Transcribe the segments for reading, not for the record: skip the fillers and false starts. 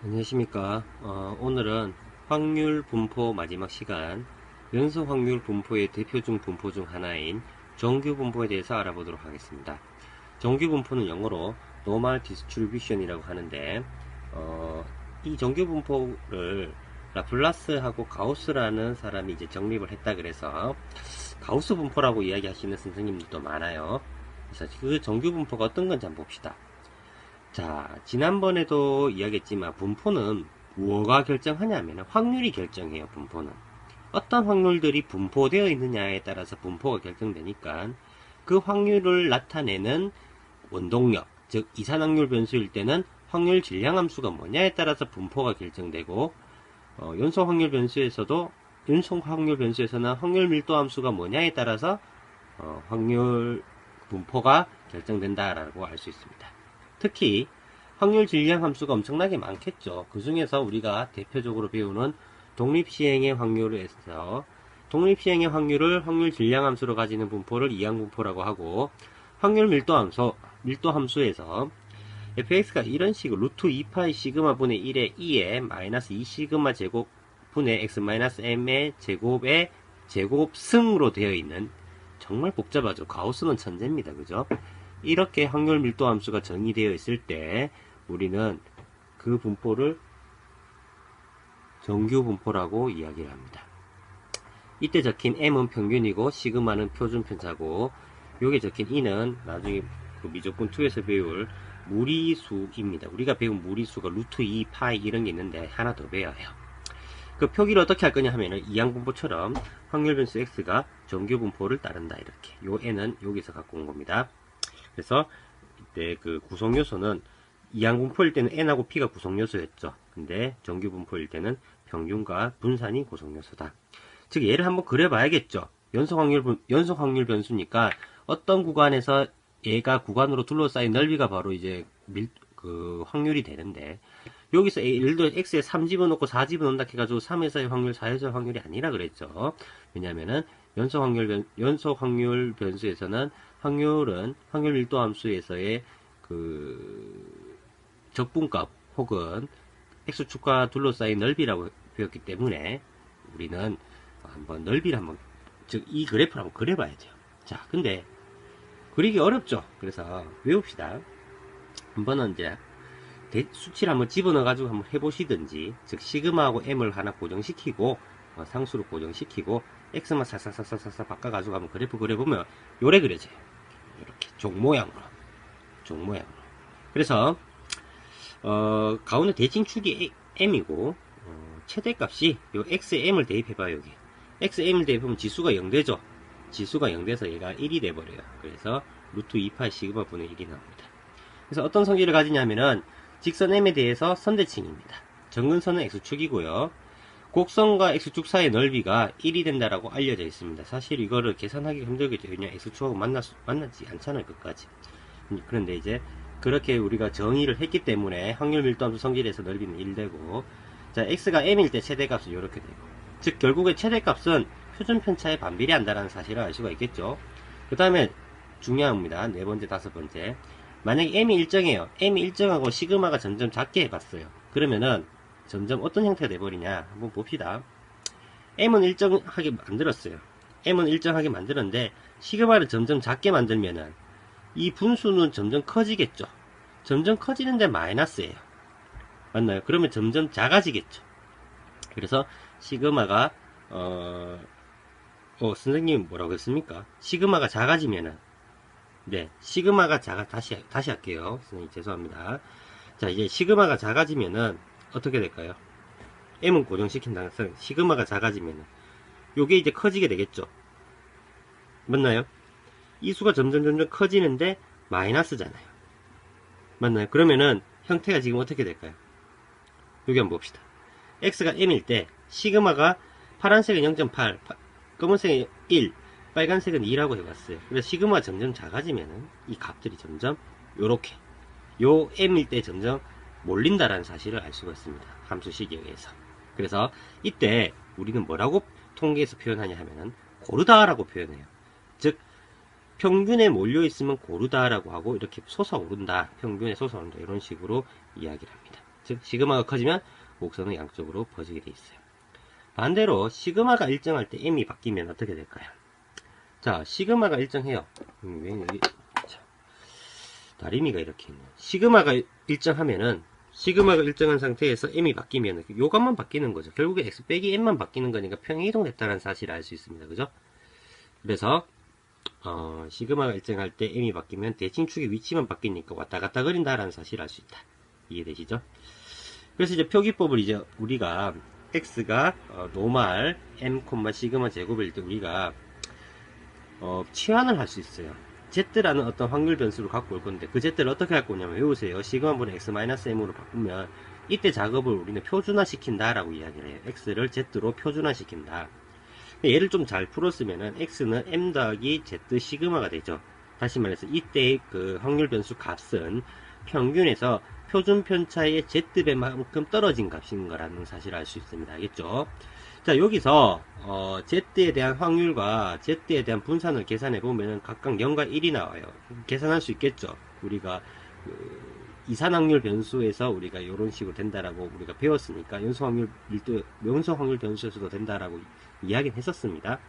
안녕하십니까. 오늘은 확률 분포 마지막 시간, 연속 확률 분포의 대표 중 분포 중 하나인 정규 분포에 대해서 알아보도록 하겠습니다. 정규 분포는 영어로 Normal Distribution이라고 하는데, 이 정규 분포를 라플라스하고 가우스라는 사람이 이제 정립을 했다 그래서 가우스 분포라고 이야기하시는 선생님들도 많아요. 그래서 그 정규 분포가 어떤 건지 한번 봅시다. 자, 지난번에도 이야기했지만 분포는 뭐가 결정하냐면 확률이 결정해요. 분포는 어떤 확률들이 분포되어 있느냐에 따라서 분포가 결정되니까 그 확률을 나타내는 원동력, 즉 이산확률 변수일 때는 확률 질량함수가 뭐냐에 따라서 분포가 결정되고, 연속 확률 변수에서도 연속 확률 변수에서는 확률 밀도 함수가 뭐냐에 따라서 확률 분포가 결정된다라고 알 수 있습니다. 특히 확률 질량 함수가 엄청나게 많겠죠. 그 중에서 우리가 대표적으로 배우는 독립시행의 확률에서 독립시행의 확률을 확률 질량 함수로 가지는 분포를 이항분포라고 하고, 확률 밀도 함수에서 fx가 이런 식으로 루트 2파이 시그마 분의 1의 2에 마이너스 2 시그마 제곱 분의 x 마이너스 m의 제곱의 제곱승으로 되어 있는, 정말 복잡하죠. 가우스는 천재입니다. 그죠? 이렇게 확률 밀도 함수가 정의되어 있을 때 우리는 그 분포를 정규 분포라고 이야기를 합니다. 이때 적힌 m은 평균이고 시그마는 표준 편차고, 여기 적힌 e는 나중에 그 미적분 2에서 배울 무리수입니다. 우리가 배운 무리수가 루트 2, 파이 이런 게 있는데 하나 더 배워야 해요. 그 표기를 어떻게 할 거냐 하면은 이항분포처럼 확률 변수 x가 정규 분포를 따른다. 이렇게 요 n은 여기서 갖고 온 겁니다. 그래서 이때 그 구성 요소는 이항분포일 때는 n하고 p가 구성 요소였죠. 근데 정규 분포일 때는 평균과 분산이 구성 요소다. 즉 얘를 한번 그려봐야겠죠. 연속 확률 변수니까 어떤 구간에서 얘가 구간으로 둘러싸인 넓이가 바로 이제 그 확률이 되는데, 여기서 예를 들어 x에 3 집어넣고 4 집어넣는다 해가지고 3에서의 확률, 4에서의 확률이 아니라 그랬죠. 왜냐면은 연속 확률 변수에서는 확률은 확률 밀도 함수에서의 그 적분값 혹은 x축과 둘러싸인 넓이라고 배웠기 때문에 우리는 한번 넓이를 한번, 즉 이 그래프를 한번 그려봐야 돼요. 자, 근데 그리기 어렵죠. 그래서 외웁시다. 한번은 이제 수치를 한번 집어넣어 가지고 한번 해보시든지, 즉 시그마하고 m을 하나 고정시키고 상수로 고정시키고 x만 싹싹싹싹 바꿔가지고 한번 그래프 그려보면 요래 그려져요. 이렇게 종 모양으로. 그래서 가운데 대칭축이 m이고, 최대값이 요 xm을 대입해봐요. 여기 xm을 대입하면 지수가 0되죠. 지수가 0돼서 얘가 1이 돼버려요. 그래서 루트 2파이 시그마 분의 1이 나옵니다. 그래서 어떤 성질을 가지냐면은 직선 m에 대해서 선대칭입니다. 정근선은 x축이고요. 곡선과 x축 사이의 넓이가 1이 된다라고 알려져 있습니다. 사실 이거를 계산하기 힘들겠죠. 왜냐면 x축하고 만나지 않잖아요, 끝까지. 그런데 이제 그렇게 우리가 정의를 했기 때문에 확률 밀도함수 성질에서 넓이는 1되고, 자, x가 m일 때 최대값은 이렇게 되고, 즉 결국에 최대값은 표준 편차에 반비례한다는 사실을 알 수가 있겠죠. 그 다음에 중요한 겁니다. 네 번째, 다섯 번째. 만약에 m이 일정해요. m이 일정하고 시그마가 점점 작게 해봤어요. 그러면은 점점 어떤 형태가 돼버리냐 한번 봅시다. m은 일정하게 만들었어요. m은 일정하게 만들었는데 시그마를 점점 작게 만들면은 이 분수는 점점 커지겠죠. 점점 커지는데 마이너스예요. 맞나요? 그러면 점점 작아지겠죠. 그래서 시그마가 선생님 뭐라고 했습니까? 시그마가 작아지면은, 네, 시그마가 다시 할게요. 선생님 죄송합니다. 자, 이제 시그마가 작아지면은 어떻게 될까요? m은 고정시킨다는 시그마가 작아지면은 요게 이제 커지게 되겠죠. 맞나요? 이 수가 점점 커지는데 마이너스잖아요. 맞나요? 그러면은 형태가 지금 어떻게 될까요? 여기 한번 봅시다. x가 m일 때 시그마가 파란색은 0.8, 검은색은 1, 빨간색은 2라고 해봤어요. 그래서 시그마가 점점 작아지면은 이 값들이 점점 요렇게 요 m일 때 점점 몰린다라는 사실을 알 수가 있습니다. 함수식에 의해서. 그래서 이때 우리는 뭐라고 통계에서 표현하냐 하면은 고르다라고 표현해요. 즉 평균에 몰려있으면 고르다라고 하고, 이렇게 솟아오른다, 평균에 솟아오른다, 이런 식으로 이야기를 합니다. 즉 시그마가 커지면 곡선은 양쪽으로 퍼지게 돼 있어요. 반대로 시그마가 일정할 때 m이 바뀌면 어떻게 될까요? 자, 시그마가 일정해요. 왜 여기 다리미가 이렇게 있네. 시그마가 일정한 상태에서 m이 바뀌면 요 값만 바뀌는 거죠. 결국에 x 빼기 m만 바뀌는 거니까 평행이동됐다는 사실을 알 수 있습니다. 그죠? 그래서 시그마가 일정할 때 m이 바뀌면 대칭축의 위치만 바뀌니까 왔다 갔다 거린다라는 사실을 알 수 있다. 이해되시죠? 그래서 이제 표기법을 이제 우리가 x가 노말 m, 시그마 제곱일 때 우리가 치환을 할 수 있어요. z라는 어떤 확률 변수를 갖고 올 건데 그 z를 어떻게 할 거냐면 외우세요. 시그마분의 x-m으로 바꾸면 이때 작업을 우리는 표준화 시킨다라고 이야기를 해요. x를 z로 표준화 시킨다. 얘를 좀 잘 풀었으면은 x는 m 더하기 z 시그마가 되죠. 다시 말해서 이때의 그 확률 변수 값은 평균에서 표준 편차의 z배만큼 떨어진 값인 거라는 사실을 알 수 있습니다. 알겠죠? 자, 여기서 z에 대한 확률과 z에 대한 분산을 계산해 보면 각각 0과 1이 나와요. 계산할 수 있겠죠? 우리가 이산확률 변수에서 우리가 이런 식으로 된다라고 우리가 배웠으니까 연소 확률 변수에서도 된다라고 이야기는 했었습니다.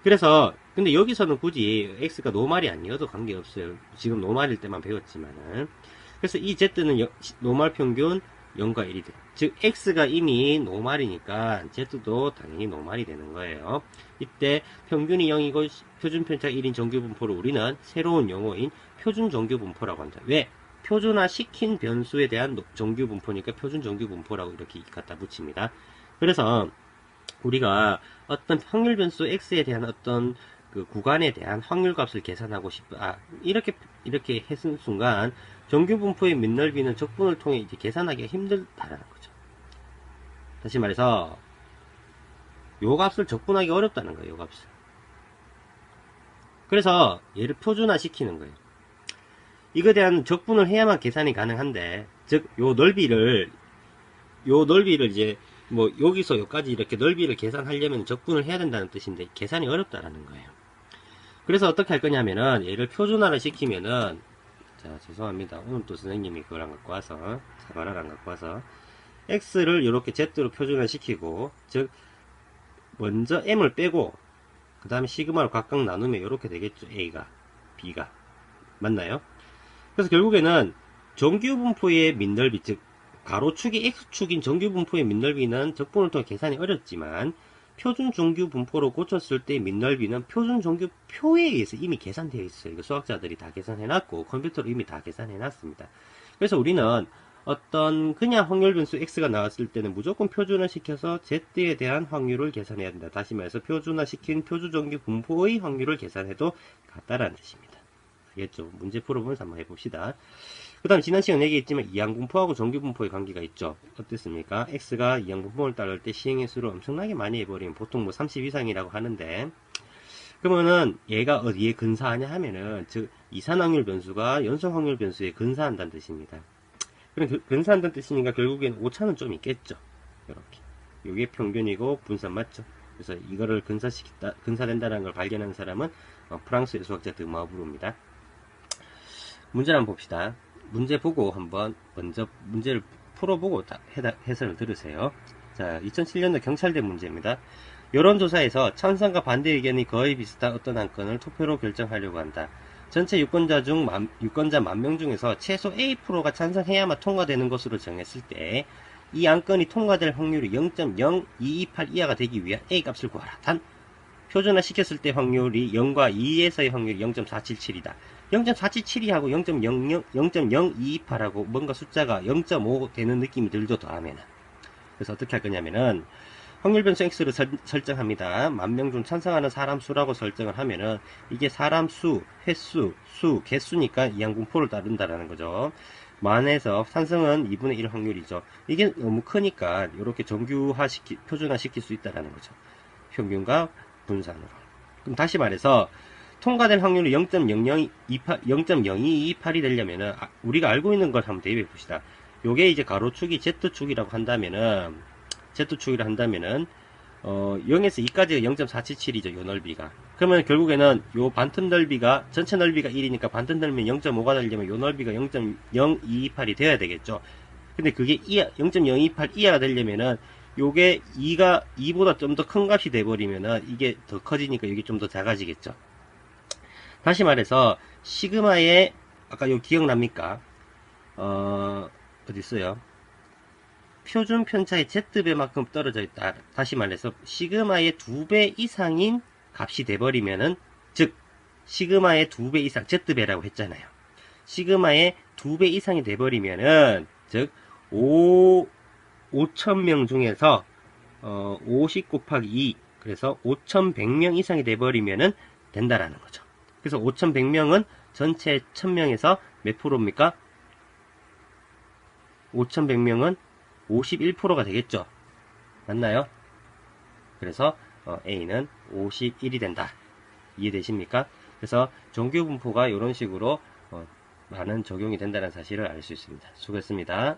그래서 근데 여기서는 굳이 x가 노말이 아니어도 관계없어요. 지금 노말일 때만 배웠지만은. 그래서 이 z는 노말 평균 0과 1이 돼. 즉 x가 이미 노말이니까 z도 당연히 노말이 되는 거예요. 이때 평균이 0이고 표준 편차가 1인 정규 분포를 우리는 새로운 용어인 표준 정규 분포라고 한다. 왜? 표준화 시킨 변수에 대한 정규 분포니까 표준 정규 분포라고 이렇게 갖다 붙입니다. 그래서 우리가 어떤 확률 변수 x에 대한 어떤 그 구간에 대한 확률 값을 계산하고 이렇게 했은 순간 정규 분포의 밑넓이는 적분을 통해 이제 계산하기가 힘들다라는 거죠. 다시 말해서 요 값을 적분하기 어렵다는 거예요. 요 값을. 그래서 얘를 표준화 시키는 거예요. 이거에 대한 적분을 해야만 계산이 가능한데, 즉 요 넓이를 이제 뭐 여기서 여기까지 이렇게 넓이를 계산하려면 적분을 해야 된다는 뜻인데 계산이 어렵다라는 거예요. 그래서 어떻게 할 거냐면은 얘를 표준화를 시키면은, 자, 죄송합니다. 오늘 또 선생님이 그걸 안 갖고 와서, 사과를 안 갖고 와서, x를 이렇게 z로 표준화 시키고, 즉, 먼저 m을 빼고, 그 다음에 시그마로 각각 나누면 이렇게 되겠죠. a가, b가. 맞나요? 그래서 결국에는 정규 분포의 밑넓이, 즉, 가로축이 x축인 정규 분포의 밑넓이는 적분을 통해 계산이 어렵지만, 표준 정규 분포로 고쳤을 때 밑넓이는 표준 정규 표에 의해서 이미 계산되어 있어요. 이거 수학자들이 다 계산해놨고 컴퓨터로 이미 다 계산해놨습니다. 그래서 우리는 어떤 그냥 확률 변수 x가 나왔을 때는 무조건 표준화 시켜서 z에 대한 확률을 계산해야 된다. 다시 말해서 표준화 시킨 표준 정규 분포의 확률을 계산해도 같다라는 뜻입니다. 알겠죠? 문제 풀어보면서 한번 해봅시다. 그 다음 지난 시간에 얘기했지만 이항분포하고 정규분포의 관계가 있죠. 어땠습니까? x가 이항분포를 따를 때 시행의 수를 엄청나게 많이 해버리면 보통 뭐 30 이상이라고 하는데, 그러면은 얘가 어디에 근사하냐 하면은, 즉 이산확률 변수가 연소확률 변수에 근사한다는 뜻입니다. 그럼 근사한다는 뜻이니까 결국엔 오차는 좀 있겠죠. 이렇게 이게 평균이고 분산 맞죠? 그래서 이거를 근사된다는 걸 발견한 사람은 프랑스의 수학자 드마브루입니다. 문제를 한번 봅시다. 문제 보고 한번 먼저 문제를 풀어보고 해설을 들으세요. 자, 2007년도 경찰대 문제입니다. 여론조사에서 찬성과 반대 의견이 거의 비슷한 어떤 한 건을 투표로 결정하려고 한다. 전체 유권자 10,000명 중에서 최소 A%가 찬성해야만 통과되는 것으로 정했을 때 이 안건이 통과될 확률이 0.0228 이하가 되기 위한 A 값을 구하라. 단 표준화 시켰을 때 확률이 0과 2에서의 확률이 0.477이다. 0.477하고 0.0228하고 뭔가 숫자가 0.5 되는 느낌이 들죠, 더하면은. 그래서 어떻게 할 거냐면은, 확률 변수 x를 설정합니다. 10,000명 중 찬성하는 사람 수라고 설정을 하면은, 이게 사람 수, 횟수, 개수니까 이항분포를 따른다라는 거죠. 만에서 찬성은 2분의 1 확률이죠. 이게 너무 크니까, 이렇게 표준화 시킬 수 있다라는 거죠. 평균과 분산으로. 그럼 다시 말해서, 통과될 확률이 0.0228이 되려면은, 우리가 알고 있는 걸 한번 대입해 봅시다. 요게 이제 가로축이 Z축이라고 한다면은, 0에서 2까지가 0.477이죠, 요 넓이가. 그러면 결국에는 요 반틈 넓이가, 전체 넓이가 1이니까 반틈 넓이면 0.5가 되려면 요 넓이가 0.0228이 되어야 되겠죠. 근데 그게 0.028 이하가 되려면은 요게 2보다 좀 더 큰 값이 돼버리면은 이게 더 커지니까 이게 좀 더 작아지겠죠. 다시 말해서 시그마의 아까 요 기억납니까? 어디 있어요? 표준 편차의 Z배만큼 떨어져 있다. 다시 말해서 시그마의 2배 이상인 값이 돼버리면은, 즉 시그마의 2배 이상, Z배라고 했잖아요. 시그마의 2배 이상이 돼버리면은, 즉 5,000명 중에서 50 곱하기 2, 그래서 5,100명 이상이 돼버리면은 된다라는 거죠. 그래서 5,100명은 전체 1,000명에서 몇 프로입니까? 5,100명은 51%가 되겠죠. 맞나요? 그래서 A는 51이 된다. 이해되십니까? 그래서 정규분포가 이런 식으로 많은 적용이 된다는 사실을 알 수 있습니다. 수고했습니다.